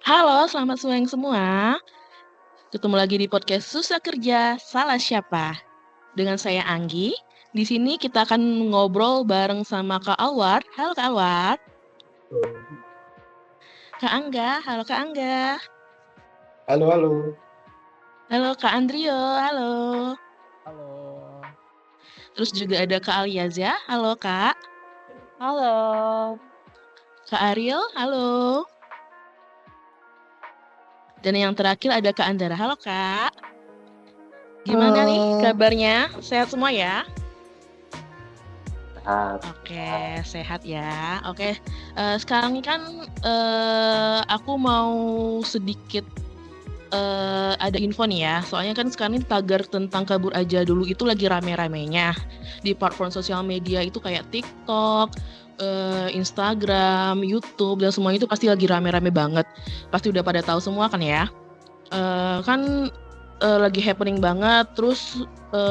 Halo, selamat siang semua. Ketemu lagi di podcast Susah Kerja, Salah Siapa. Dengan saya Anggi. Di sini kita akan ngobrol bareng sama Kak Alwar. Halo Kak Alwar. Kak Angga, halo Kak Angga. Halo, halo. Halo Kak Andrio, halo. Halo. Terus juga ada Kak Aliaza, halo Kak. Halo. Kak Ariel, halo. Dan yang terakhir ada Kak Andara, halo Kak. Gimana nih kabarnya? Sehat semua ya? Sehat. Oke, sehat ya. Oke, sekarang ini kan aku mau sedikit ada info nih ya. Soalnya kan sekarang ini tagar tentang kabur aja dulu itu lagi rame-ramenya di platform sosial media itu kayak TikTok, Instagram, YouTube dan semuanya itu pasti lagi rame-rame banget. Pasti udah pada tahu semua kan ya. Kan lagi happening banget. Terus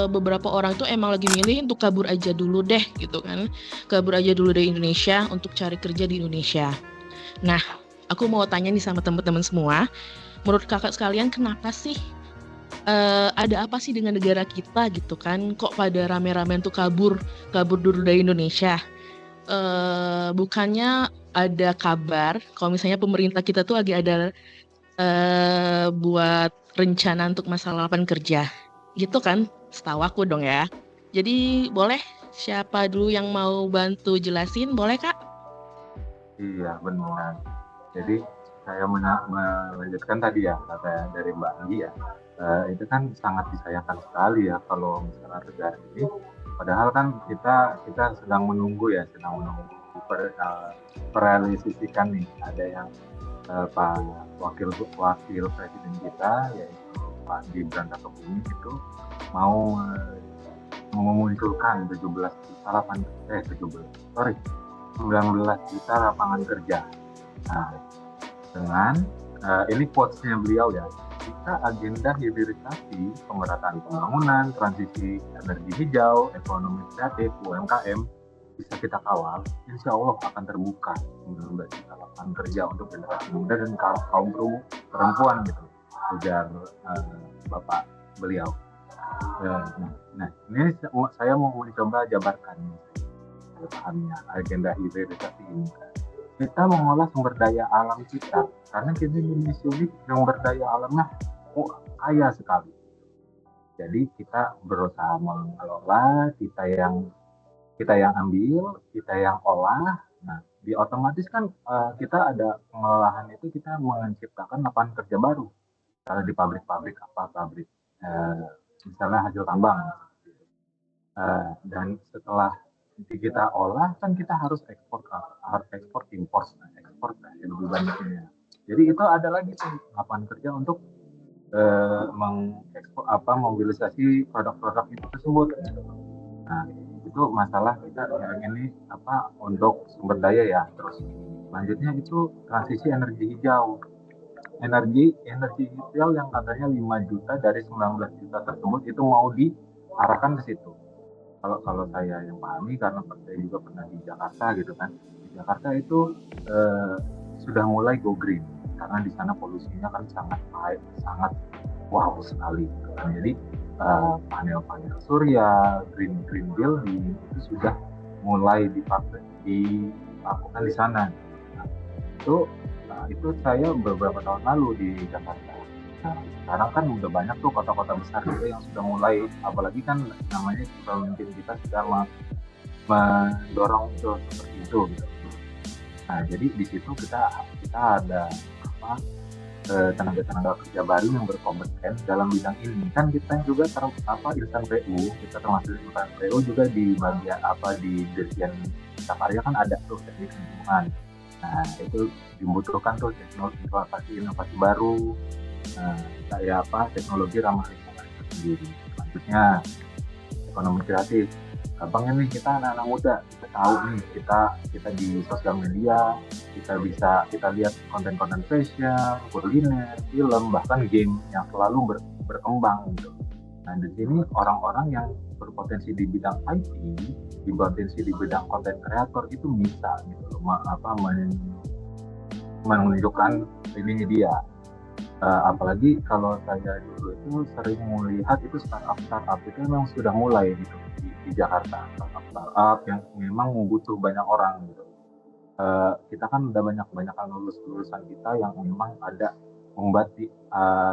beberapa orang tuh emang lagi milih untuk kabur aja dulu deh gitu kan. Kabur aja dulu dari Indonesia untuk cari kerja di Indonesia. Nah, aku mau tanya nih sama teman-teman semua. Menurut kakak sekalian kenapa sih ada apa sih dengan negara kita gitu kan? Kok pada rame-rame untuk kabur dulu dari Indonesia? Bukannya ada kabar kalau misalnya pemerintah kita tuh lagi ada buat rencana untuk masalah lapangan kerja gitu kan, setahu aku dong ya. Jadi boleh siapa dulu yang mau bantu jelasin, boleh Kak? Iya, benar. Jadi saya melanjutkan tadi ya kata dari Mbak Anggi ya. Itu kan sangat disayangkan sekali ya kalau misalnya negara ini. Padahal kan kita sedang menunggu perealisasikan nih. Ada yang Pak wakil presiden kita yaitu Pak Gibran Rakebuming itu mau memunculkan 19 juta lapangan kerja. Nah, dengan ini quotes-nya beliau ya, jika agenda hilirisasi, pemerataan pembangunan, transisi energi hijau, ekonomi kreatif, UMKM bisa kita kawal, insya Allah akan terbuka 19 juta lapangan kerja untuk generasi muda dan kaum perempuan gitu, ujar Bapak beliau. Nah, ini saya mau mencoba jabarkan pahamnya agenda hilirisasi ini. Kita mengolah sumber daya alam kita, karena kita Indonesia ini sumber daya alamnya kaya sekali. Jadi kita berusaha mengelola, kita yang ambil, kita yang olah. Nah, di otomatis kan kita ada pengolahan itu, kita menciptakan lapangan kerja baru. Kalau di pabrik-pabrik misalnya hasil tambang. Dan setelah kita olah kan kita harus ekspor impor yang lebih banyaknya. Jadi itu ada lagi tuh lapangan kerja untuk mengekspor mobilisasi produk-produk itu tersebut. Nah, itu masalah kita ini untuk sumber daya ya. Terus selanjutnya itu transisi energi hijau. Energi hijau yang katanya 5 juta dari 19 juta tersebut itu mau diarahkan ke situ. Kalau saya yang pahami, karena saya juga pernah di Jakarta gitu kan. Di Jakarta itu sudah mulai go green karena di sana polusinya kan sangat wow sekali gitu kan. Jadi panel-panel surya, green building itu sudah mulai dilakukan di sana. Nah, itu saya beberapa tahun lalu di Jakarta. Nah, sekarang kan udah banyak tuh kota-kota besar juga yang sudah mulai, apalagi kan namanya pemimpin kita sudah mendorong itu seperti itu gitu. Nah, jadi di situ kita ada tenaga kerja baru yang berkompeten dalam bidang ini. Kan kita juga insan PU, kita termasuk insan PU juga di bagian di Dirjen Cipta Karya kan ada tuh teknik lingkungan. Nah, itu dibutuhkan tuh inovasi baru, kayak teknologi ramah lingkungan itu sendiri. Selanjutnya ekonomi kreatif. Gampangnya nih, kita anak-anak muda, kita tahu nih, kita di sosial media, kita lihat konten-konten fashion, kuliner, film, bahkan game yang selalu berkembang gitu. Nah, di sini orang-orang yang berpotensi di bidang IT, berpotensi di bidang konten kreator itu bisa gitu menunjukkan ininya dia. Apalagi kalau saya dulu itu sering melihat itu startup itu memang sudah mulai gitu di Jakarta, startup yang memang butuh banyak orang gitu. Kita kan udah banyak lulusan kita yang memang ada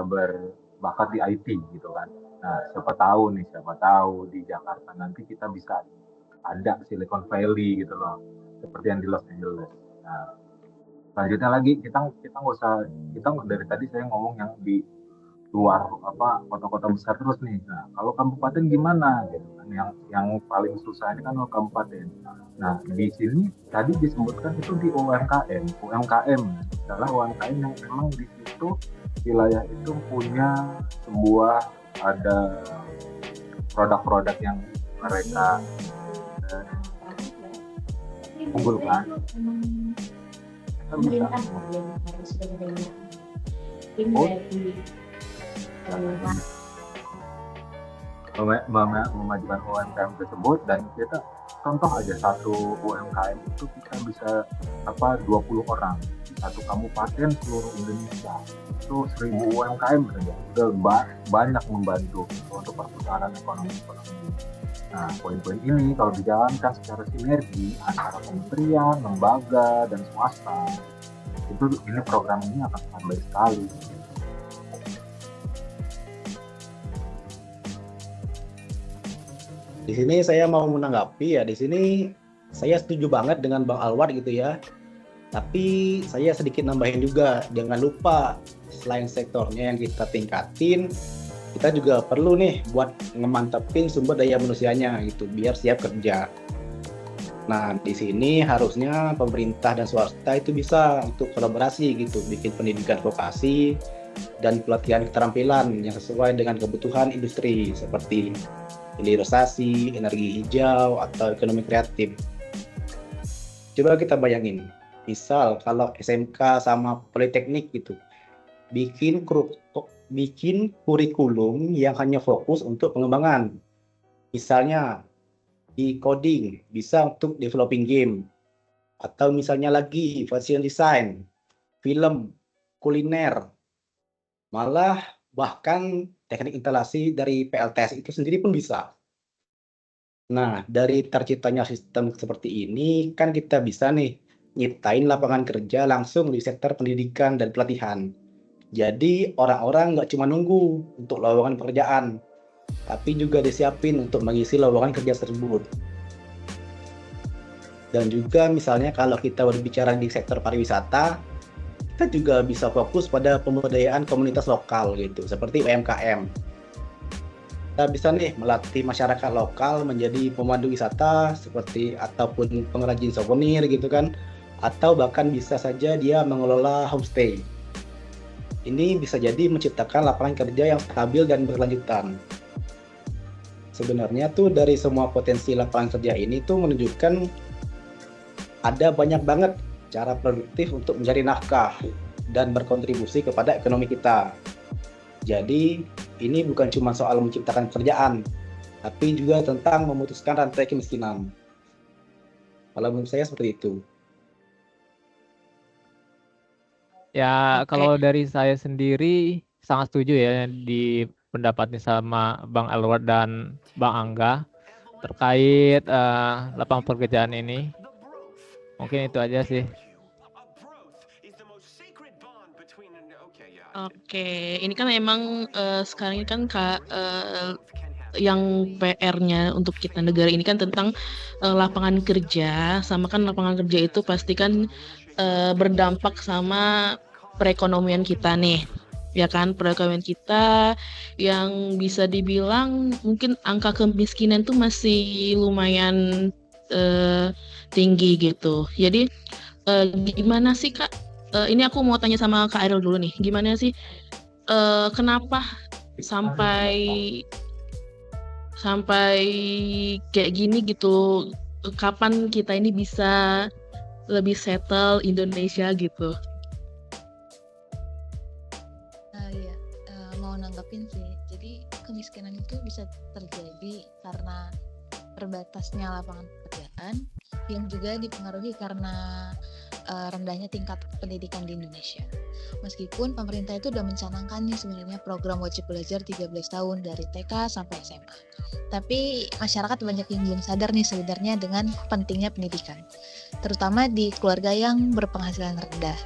berbakat di IT gitu kan. Nah, siapa tahu di Jakarta nanti kita bisa ada Silicon Valley gitu loh, seperti yang di Los Angeles. Nah, selanjutnya lagi kita nggak usah, kita dari tadi saya ngomong yang di luar kota-kota besar terus nih. Nah, kalau kabupaten gimana gitu kan, yang paling susah ini kan kalau kabupaten. Nah, di sini tadi disebutkan itu di UMKM adalah UMKM yang memang di situ wilayah itu punya sebuah ada produk-produk yang mereka unggulkan. Kita bisa memajukan UMKM tersebut, dan kita contoh aja satu UMKM itu kita bisa 20 orang di satu kabupaten seluruh Indonesia, itu 1000 UMKM saja udah banyak membantu untuk perputaran ekonomi. Nah, poin-poin ini kalau dijalankan secara sinergi antara kementerian, lembaga, dan swasta, ini program ini akan sangat baik sekali. Di sini saya mau menanggapi ya. Di sini saya setuju banget dengan Bang Alwar gitu ya. Tapi saya sedikit nambahin juga, jangan lupa selain sektornya yang kita tingkatin, kita juga perlu nih buat ngemantepin sumber daya manusianya gitu biar siap kerja. Nah, di sini harusnya pemerintah dan swasta itu bisa untuk kolaborasi gitu, bikin pendidikan vokasi dan pelatihan keterampilan yang sesuai dengan kebutuhan industri seperti hilirisasi, energi hijau, atau ekonomi kreatif. Coba kita bayangin, misal kalau SMK sama Politeknik gitu, bikin kurikulum yang hanya fokus untuk pengembangan. Misalnya di coding, bisa untuk developing game. Atau misalnya lagi fashion design, film, kuliner. Malah bahkan teknik instalasi dari PLTS itu sendiri pun bisa. Nah, dari terciptanya sistem seperti ini, kan kita bisa nih nyiptain lapangan kerja langsung di sektor pendidikan dan pelatihan. Jadi orang-orang nggak cuma nunggu untuk lowongan pekerjaan, tapi juga disiapin untuk mengisi lowongan kerja tersebut. Dan juga misalnya kalau kita berbicara di sektor pariwisata, kita juga bisa fokus pada pemberdayaan komunitas lokal gitu, seperti UMKM. Kita bisa nih melatih masyarakat lokal menjadi pemandu wisata seperti ataupun pengrajin souvenir gitu kan, atau bahkan bisa saja dia mengelola homestay. Ini bisa jadi menciptakan lapangan kerja yang stabil dan berkelanjutan. Sebenarnya tuh dari semua potensi lapangan kerja ini tuh menunjukkan ada banyak banget cara produktif untuk mencari nafkah dan berkontribusi kepada ekonomi kita. Jadi ini bukan cuma soal menciptakan pekerjaan, tapi juga tentang memutuskan rantai kemiskinan. Kalau menurut saya seperti itu. Ya, Oke. kalau dari saya sendiri sangat setuju ya di pendapatnya sama Bang Alwar dan Bang Angga terkait lapangan pekerjaan ini. Mungkin itu aja sih. Oke, ini kan emang sekarang ini kan yang PR-nya untuk kita negara ini kan tentang lapangan kerja, sama kan lapangan kerja itu pasti kan berdampak sama perekonomian kita nih, ya kan, perekonomian kita yang bisa dibilang mungkin angka kemiskinan tuh masih lumayan tinggi gitu. Jadi gimana sih Kak? Ini aku mau tanya sama Kak Airil dulu nih. Gimana sih kenapa sampai kayak gini gitu? Kapan kita ini bisa lebih settle Indonesia gitu? Iya, mau nanggepin sih. Jadi kemiskinan itu bisa terjadi karena terbatasnya lapangan pekerjaan, yang juga dipengaruhi karena rendahnya tingkat pendidikan di Indonesia. Meskipun pemerintah itu udah mencanangkan nih sebenarnya program wajib belajar 13 tahun dari TK sampai SMA. Tapi masyarakat banyak yang belum sadar nih sebenarnya dengan pentingnya pendidikan, terutama di keluarga yang berpenghasilan rendah.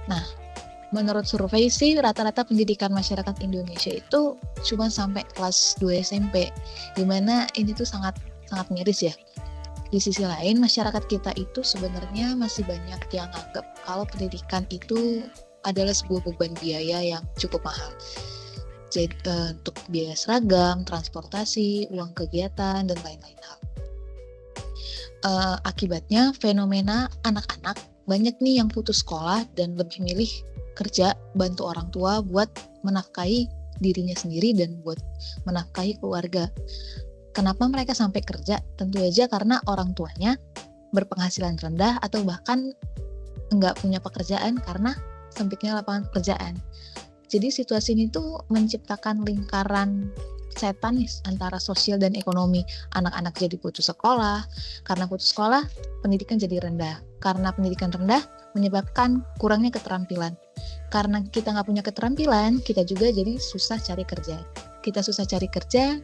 Nah, menurut survei sih rata-rata pendidikan masyarakat Indonesia itu cuma sampai kelas 2 SMP, dimana ini tuh sangat miris ya. Di sisi lain, masyarakat kita itu sebenarnya masih banyak yang anggap kalau pendidikan itu adalah sebuah beban biaya yang cukup mahal. Jadi, untuk biaya seragam, transportasi, uang kegiatan, dan lain-lain hal. Akibatnya, fenomena anak-anak banyak nih yang putus sekolah dan lebih milih kerja, bantu orang tua buat menafkahi dirinya sendiri dan buat menafkahi keluarga. Kenapa mereka sampai kerja? Tentu aja karena orang tuanya berpenghasilan rendah atau bahkan nggak punya pekerjaan karena sempitnya lapangan pekerjaan. Jadi situasi ini tuh menciptakan lingkaran setan nih antara sosial dan ekonomi. Anak-anak jadi putus sekolah, karena putus sekolah pendidikan jadi rendah. Karena pendidikan rendah menyebabkan kurangnya keterampilan. Karena kita nggak punya keterampilan, kita juga jadi susah cari kerja. Kita susah cari kerja,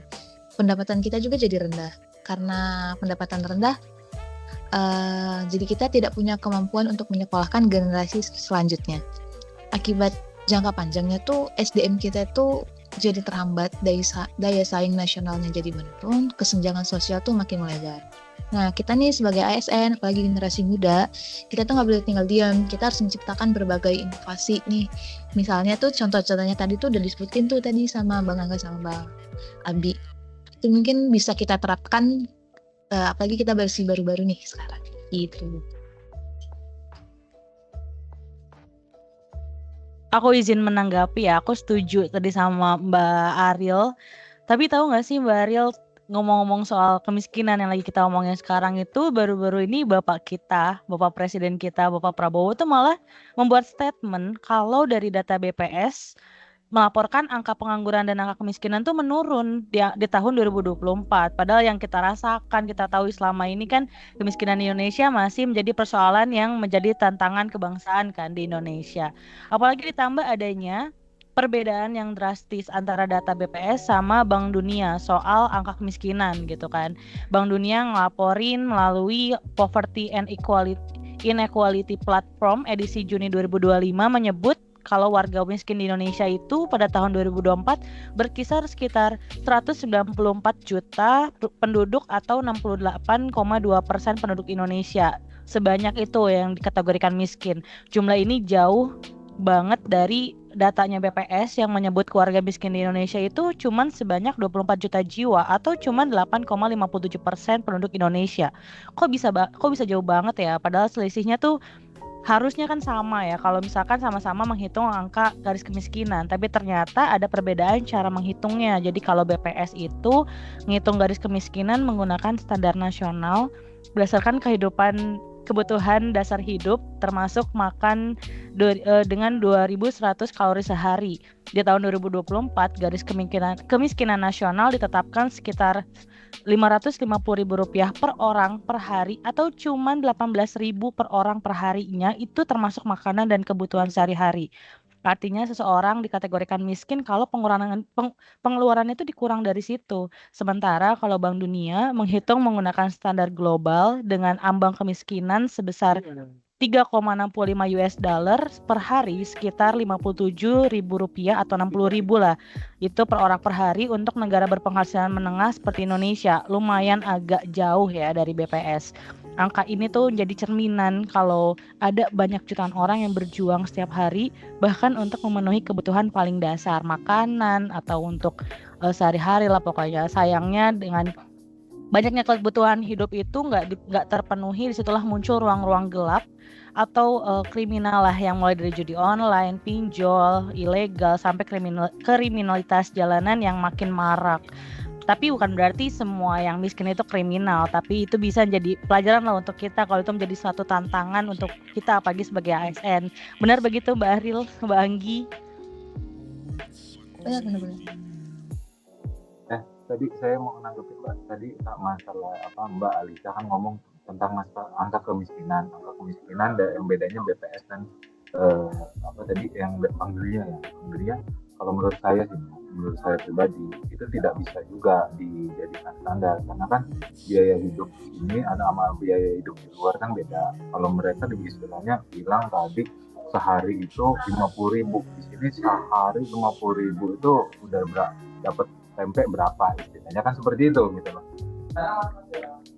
pendapatan kita juga jadi rendah. Karena pendapatan rendah, jadi kita tidak punya kemampuan untuk menyekolahkan generasi selanjutnya. Akibat jangka panjangnya tuh SDM kita itu jadi terhambat, daya saing nasionalnya jadi menurun, kesenjangan sosial tuh makin melebar. Nah, kita nih sebagai ASN, apalagi generasi muda, kita tuh nggak boleh tinggal diam. Kita harus menciptakan berbagai inovasi nih. Misalnya tuh contoh-contohnya tadi tuh udah disebutin tuh tadi sama Bang Angga sama Bang Abi. Itu mungkin bisa kita terapkan, apalagi kita versi baru-baru nih sekarang. Gitu. Aku izin menanggapi ya, aku setuju tadi sama Mbak Ariel. Tapi tahu nggak sih Mbak Ariel, ngomong-ngomong soal kemiskinan yang lagi kita omongin sekarang itu, baru-baru ini Bapak kita, Bapak Presiden kita, Bapak Prabowo tuh malah membuat statement kalau dari data BPS melaporkan angka pengangguran dan angka kemiskinan tuh menurun di tahun 2024. Padahal yang kita rasakan, kita tahu selama ini kan kemiskinan di Indonesia masih menjadi persoalan yang menjadi tantangan kebangsaan kan di Indonesia. Apalagi ditambah adanya perbedaan yang drastis antara data BPS sama Bank Dunia soal angka kemiskinan gitu kan. Bank Dunia ngelaporin melalui Poverty and Inequality Platform edisi Juni 2025 menyebut kalau warga miskin di Indonesia itu pada tahun 2024 berkisar sekitar 194 juta penduduk atau 68,2% penduduk Indonesia. Sebanyak itu yang dikategorikan miskin. Jumlah ini jauh banget dari datanya BPS yang menyebut keluarga miskin di Indonesia itu cuman sebanyak 24 juta jiwa atau cuman 8,57% penduduk Indonesia. Kok bisa jauh banget ya? Padahal selisihnya tuh harusnya kan sama ya kalau misalkan sama-sama menghitung angka garis kemiskinan, tapi ternyata ada perbedaan cara menghitungnya. Jadi kalau BPS itu ngitung garis kemiskinan menggunakan standar nasional berdasarkan kebutuhan dasar hidup termasuk makan dengan 2.100 kalori sehari. Di tahun 2024 garis kemiskinan nasional ditetapkan sekitar Rp550.000 per orang per hari atau cuman Rp18.000 per orang per harinya, itu termasuk makanan dan kebutuhan sehari-hari. Artinya seseorang dikategorikan miskin kalau pengeluarannya itu dikurang dari situ. Sementara kalau Bank Dunia menghitung menggunakan standar global dengan ambang kemiskinan sebesar $3,65 per hari, sekitar Rp57.000 atau Rp60.000 lah. Itu per orang per hari untuk negara berpenghasilan menengah seperti Indonesia. Lumayan agak jauh ya dari BPS. Angka ini tuh jadi cerminan kalau ada banyak jutaan orang yang berjuang setiap hari bahkan untuk memenuhi kebutuhan paling dasar, makanan atau untuk sehari-hari lah pokoknya. Sayangnya dengan banyaknya kebutuhan hidup itu nggak terpenuhi, disitulah muncul ruang-ruang gelap atau kriminal lah yang mulai dari judi online, pinjol, ilegal sampai kriminalitas jalanan yang makin marak. Tapi bukan berarti semua yang miskin itu kriminal, tapi itu bisa jadi pelajaran lah untuk kita kalau itu menjadi suatu tantangan untuk kita apalagi sebagai ASN. Benar begitu Mbak Ariel, Mbak Anggi? Benar. Tadi saya mau menanggapi Mbak tadi masalah Mbak Alisa kan ngomong tentang angka kemiskinan. Angka kemiskinan yang bedanya BPS dan apa tadi yang Anglia ya. Anglia kalau menurut saya pribadi itu tidak bisa juga dijadikan standar karena kan biaya hidup ini ada sama biaya hidup di luar kan beda. Kalau mereka di istilahnya bilang tadi sehari itu 50.000, di sini sehari 50.000 itu udah dapat tempe berapa istilahnya kan seperti itu gitu loh.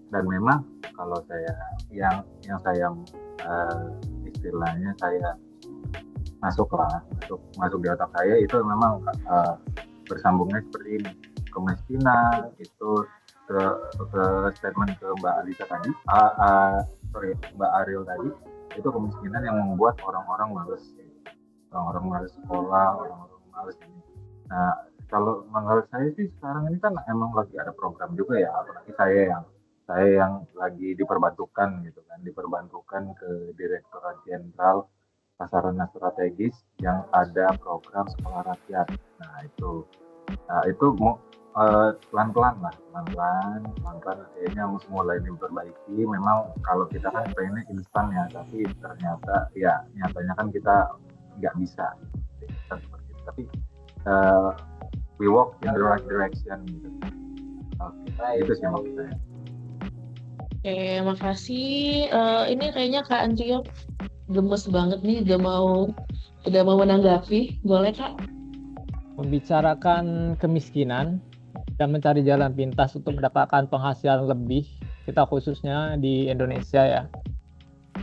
Dan memang kalau saya yang saya istilahnya saya masuk di otak saya itu memang bersambungnya seperti ini. Kemiskinan itu ke statement ke Mbak Alisa tadi, Mbak Ariel tadi, itu kemiskinan yang membuat orang-orang malas sekolah, orang-orang malas ini. Nah, kalau menurut saya sih sekarang ini kan emang lagi ada program juga ya, apalagi saya yang lagi diperbantukan gitu kan, ke Direktorat Jenderal Prasarana Strategis yang ada program sekolah rakyat. Nah itu pelan-pelan kayaknya mulai diperbaiki. Memang kalau kita kan pengennya instan ya, tapi ternyata ya nyatanya kan kita nggak bisa seperti itu. Tapi we walk in the right direction gitu. Oke, itu sih maksud saya. Oke, makasih. Ini kayaknya Kak Andrio gemes banget nih, udah mau menanggapi. Boleh Kak? Membicarakan kemiskinan dan mencari jalan pintas untuk mendapatkan penghasilan lebih, kita khususnya di Indonesia ya,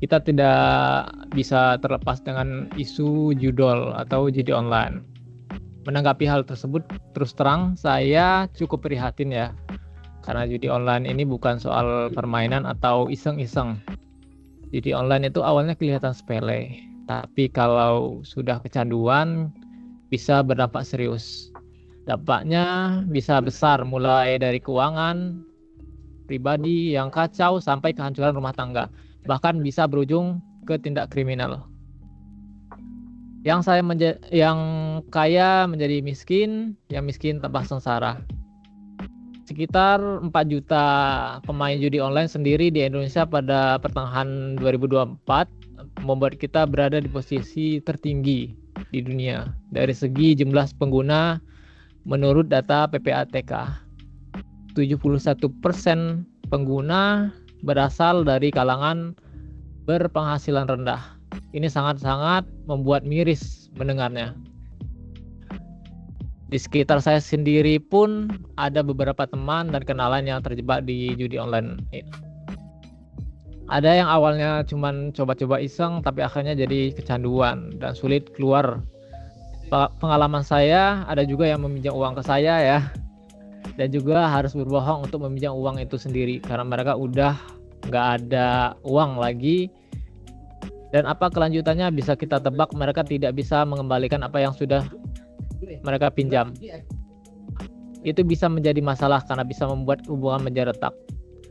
kita tidak bisa terlepas dengan isu judol atau judi online. Menanggapi hal tersebut, terus terang saya cukup prihatin ya, karena judi online ini bukan soal permainan atau iseng-iseng. Judi online itu awalnya kelihatan sepele, tapi kalau sudah kecanduan bisa berdampak serius. Dampaknya bisa besar, mulai dari keuangan pribadi yang kacau sampai kehancuran rumah tangga, bahkan bisa berujung ke tindak kriminal. Yang kaya menjadi miskin, yang miskin tambah sengsara. Sekitar 4 juta pemain judi online sendiri di Indonesia pada pertengahan 2024 membuat kita berada di posisi tertinggi di dunia dari segi jumlah pengguna menurut data PPATK. 71% pengguna berasal dari kalangan berpenghasilan rendah. Ini sangat-sangat membuat miris mendengarnya. Di sekitar saya sendiri pun ada beberapa teman dan kenalan yang terjebak di judi online. Ada yang awalnya cuma coba-coba iseng tapi akhirnya jadi kecanduan dan sulit keluar. Pengalaman saya, ada juga yang meminjam uang ke saya ya, dan juga harus berbohong untuk meminjam uang itu sendiri karena mereka udah nggak ada uang lagi. Dan apa kelanjutannya bisa kita tebak, mereka tidak bisa mengembalikan apa yang sudah mereka pinjam. Itu bisa menjadi masalah karena bisa membuat hubungan menjadi retak.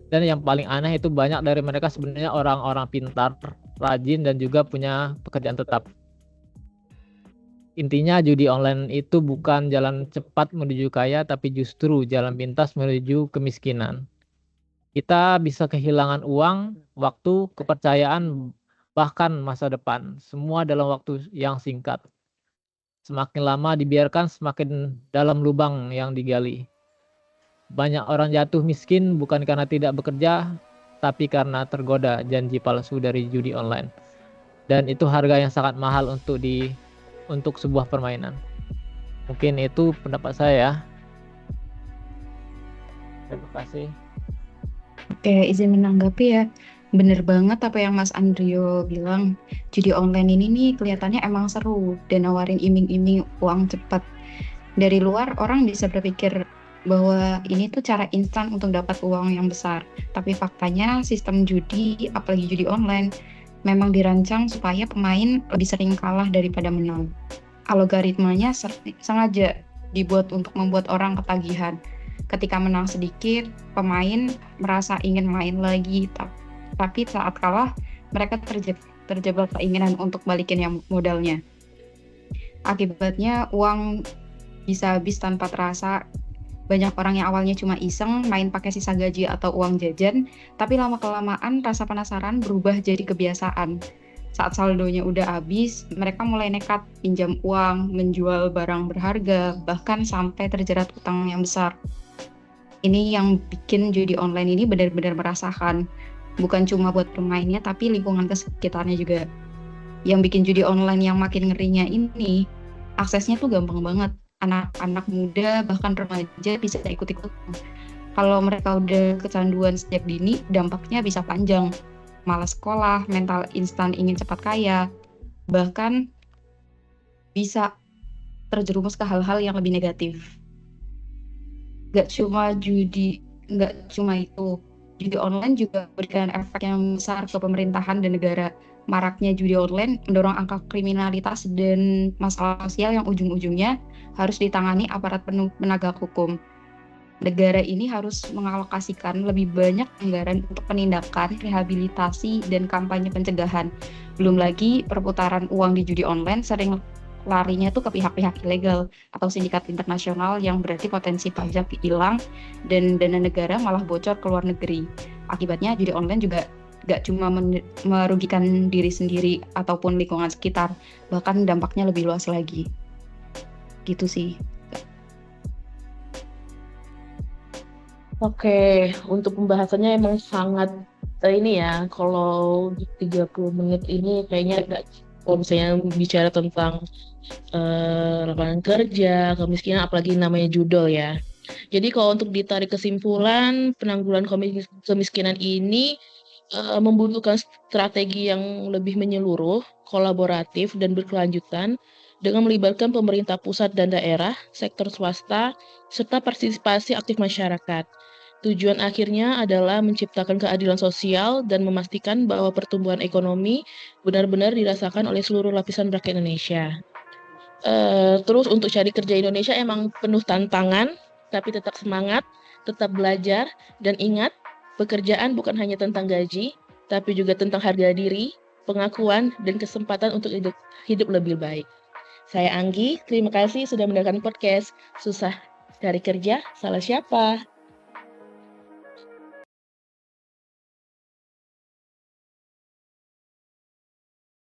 Dan yang paling aneh itu banyak dari mereka sebenarnya orang-orang pintar, rajin, dan juga punya pekerjaan tetap. Intinya judi online itu bukan jalan cepat menuju kaya, tapi justru jalan pintas menuju kemiskinan. Kita bisa kehilangan uang, waktu, kepercayaan, bahkan masa depan. Semua dalam waktu yang singkat. Semakin lama dibiarkan, semakin dalam lubang yang digali. Banyak orang jatuh miskin bukan karena tidak bekerja, tapi karena tergoda janji palsu dari judi online. Dan itu harga yang sangat mahal untuk sebuah permainan. Mungkin itu pendapat saya. Terima kasih. Oke, izin menanggapi ya. Bener banget apa yang Mas Andrio bilang. Judi online ini nih kelihatannya emang seru dan nawarin iming-iming uang cepat. Dari luar orang bisa berpikir bahwa ini tuh cara instan untuk dapat uang yang besar. Tapi faktanya sistem judi, apalagi judi online, memang dirancang supaya pemain lebih sering kalah daripada menang. Algoritmanya sengaja dibuat untuk membuat orang ketagihan. Ketika menang sedikit, pemain merasa ingin main lagi. Tapi saat kalah, mereka terjebak keinginan untuk balikin yang modalnya. Akibatnya uang bisa habis tanpa terasa Banyak orang yang awalnya cuma iseng main pakai sisa gaji atau uang jajan, tapi lama-kelamaan rasa penasaran berubah jadi kebiasaan. Saat saldonya udah habis, mereka mulai nekat pinjam uang, menjual barang berharga, bahkan sampai terjerat utang yang besar. Ini yang bikin judi online ini benar-benar merasakan. Bukan cuma buat pemainnya, tapi lingkungan sekitarnya juga. Yang bikin judi online yang makin ngerinya ini, aksesnya tuh gampang banget. Anak-anak muda, bahkan remaja bisa ikut-ikut. Kalau mereka udah kecanduan sejak dini, dampaknya bisa panjang. Malas sekolah, mental instan ingin cepat kaya, bahkan bisa terjerumus ke hal-hal yang lebih negatif. Gak cuma itu. Judi online juga memberikan efek yang besar ke pemerintahan dan negara. Maraknya judi online mendorong angka kriminalitas dan masalah sosial yang ujung-ujungnya harus ditangani aparat penegak hukum. Negara ini harus mengalokasikan lebih banyak anggaran untuk penindakan, rehabilitasi, dan kampanye pencegahan. Belum lagi perputaran uang di judi online sering larinya tuh ke pihak-pihak ilegal atau sindikat internasional yang berarti potensi pajak hilang dan dana negara malah bocor ke luar negeri. Akibatnya judi online juga gak cuma merugikan diri sendiri ataupun lingkungan sekitar, bahkan dampaknya lebih luas lagi. Gitu sih. Oke, untuk pembahasannya emang sangat ini ya, kalau 30 menit ini kayaknya agak, kalau misalnya bicara tentang lapangan kerja, kemiskinan, apalagi namanya judul ya. Jadi kalau untuk ditarik kesimpulan, penanggulangan kemiskinan ini membutuhkan strategi yang lebih menyeluruh, kolaboratif, dan berkelanjutan dengan melibatkan pemerintah pusat dan daerah, sektor swasta, serta partisipasi aktif masyarakat. Tujuan akhirnya adalah menciptakan keadilan sosial dan memastikan bahwa pertumbuhan ekonomi benar-benar dirasakan oleh seluruh lapisan rakyat Indonesia. Terus untuk cari kerja Indonesia emang penuh tantangan, tapi tetap semangat, tetap belajar, dan ingat, pekerjaan bukan hanya tentang gaji, tapi juga tentang harga diri, pengakuan, dan kesempatan untuk hidup lebih baik. Saya Anggi, terima kasih sudah mendengarkan podcast Susah Cari Kerja, Salah Siapa?